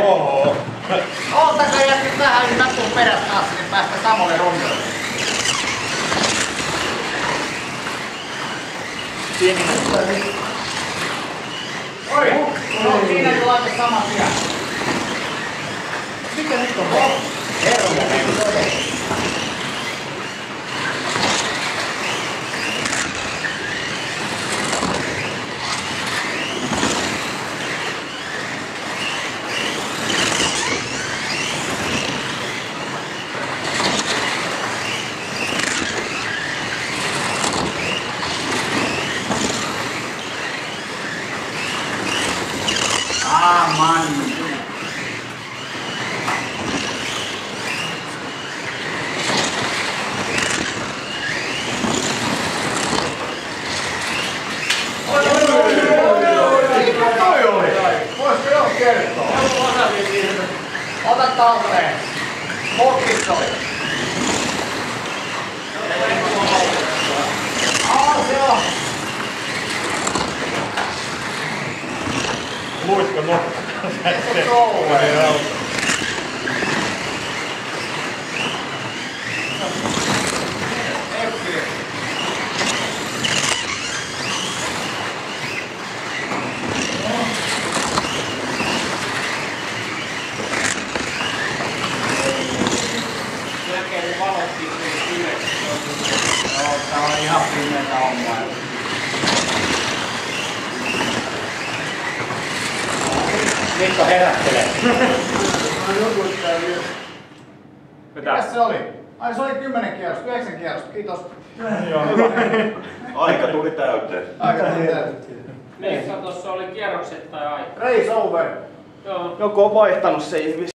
Oho. Ootako jätkin vähän tapun perästä taas, niin päästä samalle rundelle. Oi! No siinäkin laita saman tien. Mikä nyt on? Herra, man. Mikä toi oli? Voisiko joo kertoa? Ota talteen. Mokis oli. Se on. Muisko nokka? Se on touhu. Melkein valottiin ylös. Joo, tää on ihan pimeetä hommaa. Mikko herättelee. Mikäs se oli? Ai se oli 10 kierrosta, 9 kierrosta, kiitos. Aika tuli täyteen. Aika tuli täyteen. Niin, tossa oli kierrokset tai aika. Race over. Joo. Joku on vaihtanut se ihmis.